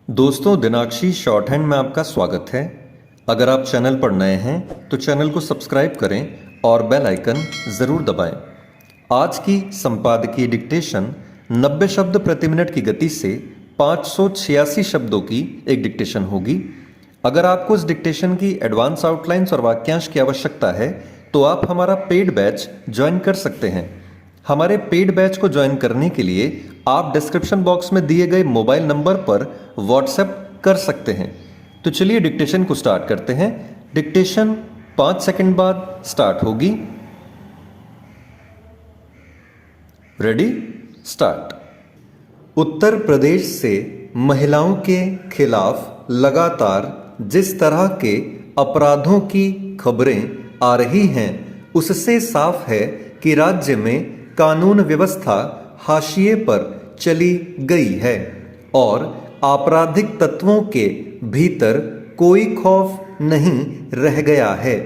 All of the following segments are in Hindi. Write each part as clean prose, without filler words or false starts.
दोस्तों, दिनाक्षी शॉर्ट हैंड में आपका स्वागत है। अगर आप चैनल पर नए हैं तो चैनल को सब्सक्राइब करें और बेल आइकन ज़रूर दबाएं। आज की संपादकीय डिक्टेशन 90 शब्द प्रति मिनट की गति से 586 शब्दों की एक डिक्टेशन होगी। अगर आपको इस डिक्टेशन की एडवांस आउटलाइंस और वाक्यांश की आवश्यकता है तो आप हमारा पेड बैच ज्वाइन कर सकते हैं। हमारे पेड बैच को ज्वाइन करने के लिए आप डिस्क्रिप्शन बॉक्स में दिए गए मोबाइल नंबर पर व्हाट्सएप कर सकते हैं। तो चलिए डिक्टेशन को स्टार्ट करते हैं। डिक्टेशन 5 सेकंड बाद स्टार्ट होगी। Ready, start. उत्तर प्रदेश से महिलाओं के खिलाफ लगातार जिस तरह के अपराधों की खबरें आ रही हैं, उससे साफ है कि राज्य में कानून व्यवस्था हाशिए पर चली गई है और आपराधिक तत्वों के भीतर कोई खौफ नहीं रह गया है।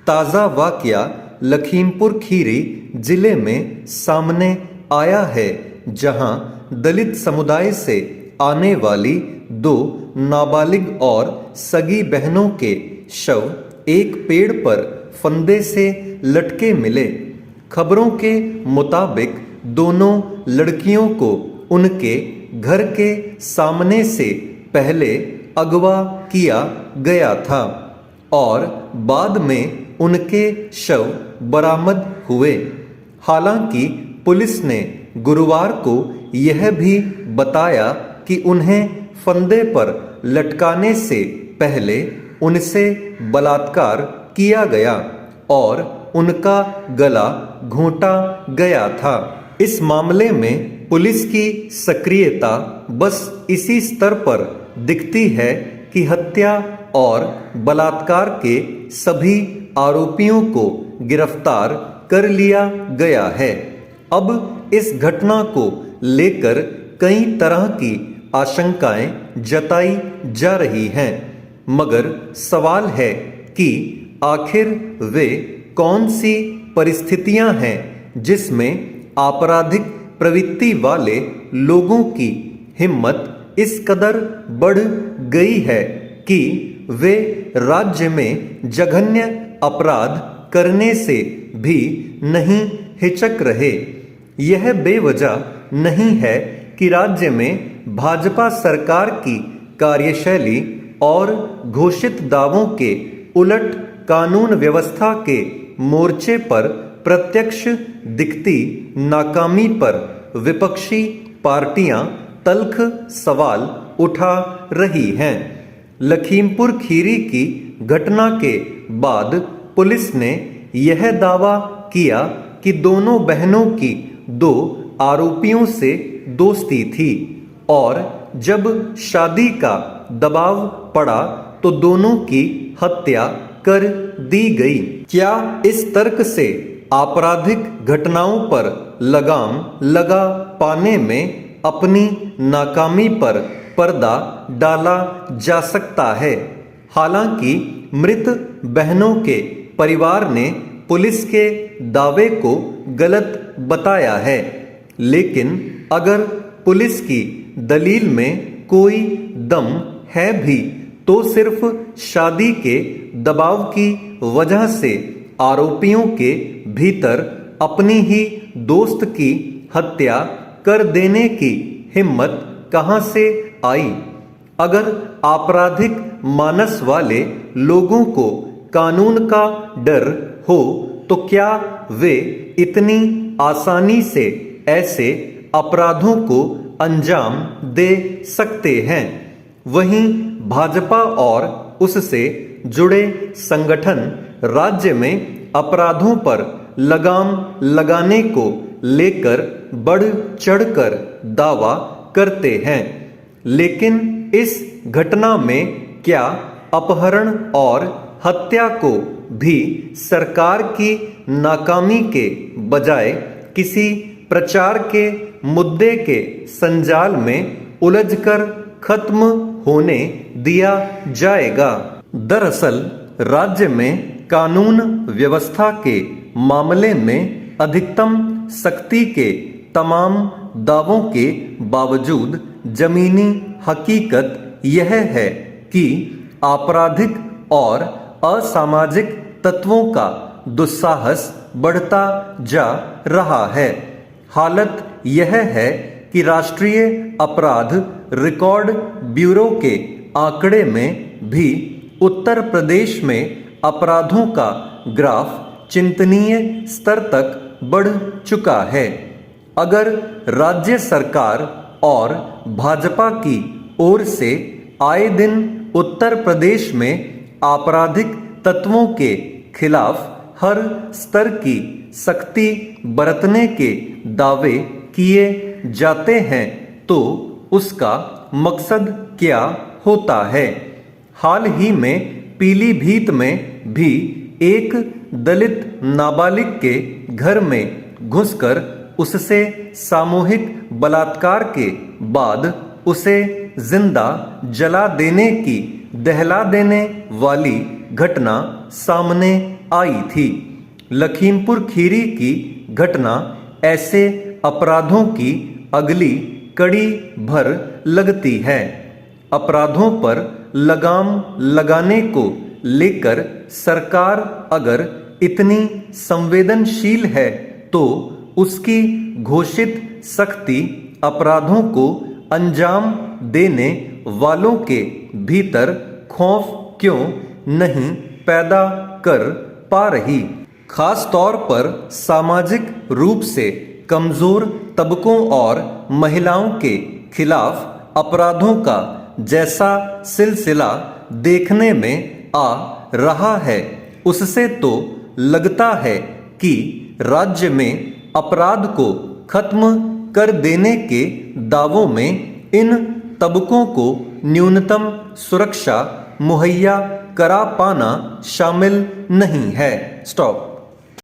ताज़ा वाकया लखीमपुर खीरी जिले में सामने आया है, जहां दलित समुदाय से आने वाली 2 नाबालिग और सगी बहनों के शव एक पेड़ पर फंदे से लटके मिले। खबरों के मुताबिक दोनों लड़कियों को उनके घर के सामने से पहले अगवा किया गया था और बाद में उनके शव बरामद हुए। हालांकि पुलिस ने गुरुवार को यह भी बताया कि उन्हें फंदे पर लटकाने से पहले उनसे बलात्कार किया गया और उनका गला घोंटा गया था। इस मामले में पुलिस की सक्रियता बस इसी स्तर पर दिखती है कि हत्या और बलात्कार के सभी आरोपियों को गिरफ्तार कर लिया गया है। अब इस घटना को लेकर कई तरह की आशंकाएं जताई जा रही हैं, मगर सवाल है कि आखिर वे कौन सी परिस्थितियां हैं जिसमें आपराधिक प्रवृत्ति वाले लोगों की हिम्मत इस कदर बढ़ गई है कि वे राज्य में जघन्य अपराध करने से भी नहीं हिचक रहे। यह बेवजह नहीं है कि राज्य में भाजपा सरकार की कार्यशैली और घोषित दावों के उलट कानून व्यवस्था के मोर्चे पर प्रत्यक्ष दिखती नाकामी पर विपक्षी पार्टियां तल्ख सवाल उठा रही हैं। लखीमपुर खीरी की घटना के बाद पुलिस ने यह दावा किया कि दोनों बहनों की 2 आरोपियों से दोस्ती थी और जब शादी का दबाव पड़ा तो दोनों की हत्या कर दी गई। क्या इस तर्क से आपराधिक घटनाओं पर लगाम लगा पाने में अपनी नाकामी पर पर्दा डाला जा सकता है? हालांकि मृत बहनों के परिवार ने पुलिस के दावे को गलत बताया है, लेकिन अगर पुलिस की दलील में कोई दम है भी तो सिर्फ शादी के दबाव की वजह से आरोपियों के भीतर अपनी ही दोस्त की हत्या कर देने की हिम्मत कहां से आई? अगर आपराधिक मानस वाले लोगों को कानून का डर हो तो क्या वे इतनी आसानी से ऐसे अपराधों को अंजाम दे सकते हैं? वहीं भाजपा और उससे जुड़े संगठन राज्य में अपराधों पर लगाम लगाने को लेकर बढ़ चढ़कर दावा करते हैं, लेकिन इस घटना में क्या अपहरण और हत्या को भी सरकार की नाकामी के बजाय किसी प्रचार के मुद्दे के संजाल में उलझकर खत्म होने दिया जाएगा? दरअसल राज्य में कानून व्यवस्था के मामले में अधिकतम सख्ती के तमाम दावों के बावजूद जमीनी हकीकत यह है कि आपराधिक और असामाजिक तत्वों का दुस्साहस बढ़ता जा रहा है। हालत यह है कि राष्ट्रीय अपराध रिकॉर्ड ब्यूरो के आंकड़े में भी उत्तर प्रदेश में अपराधों का ग्राफ चिंतनीय स्तर तक बढ़ चुका है। अगर राज्य सरकार और भाजपा की ओर से आए दिन उत्तर प्रदेश में आपराधिक तत्वों के खिलाफ हर स्तर की सख्ती बरतने के दावे किए जाते हैं तो उसका मकसद क्या होता है? हाल ही में पीलीभीत में भी एक दलित नाबालिग के घर में घुसकर उससे सामूहिक बलात्कार के बाद उसे जिंदा जला देने की दहला देने वाली घटना सामने आई थी। लखीमपुर खीरी की घटना ऐसे अपराधों की अगली कड़ी भर लगती है। अपराधों पर लगाम लगाने को लेकर सरकार अगर इतनी संवेदनशील है तो उसकी घोषित सख्ती अपराधों को अंजाम देने वालों के भीतर खौफ क्यों नहीं पैदा कर पा रही? खास तौर पर सामाजिक रूप से कमजोर तबकों और महिलाओं के खिलाफ अपराधों का जैसा सिलसिला देखने में आ रहा है, उससे तो लगता है कि राज्य में अपराध को खत्म कर देने के दावों में इन तबकों को न्यूनतम सुरक्षा मुहैया करा पाना शामिल नहीं है। स्टॉप।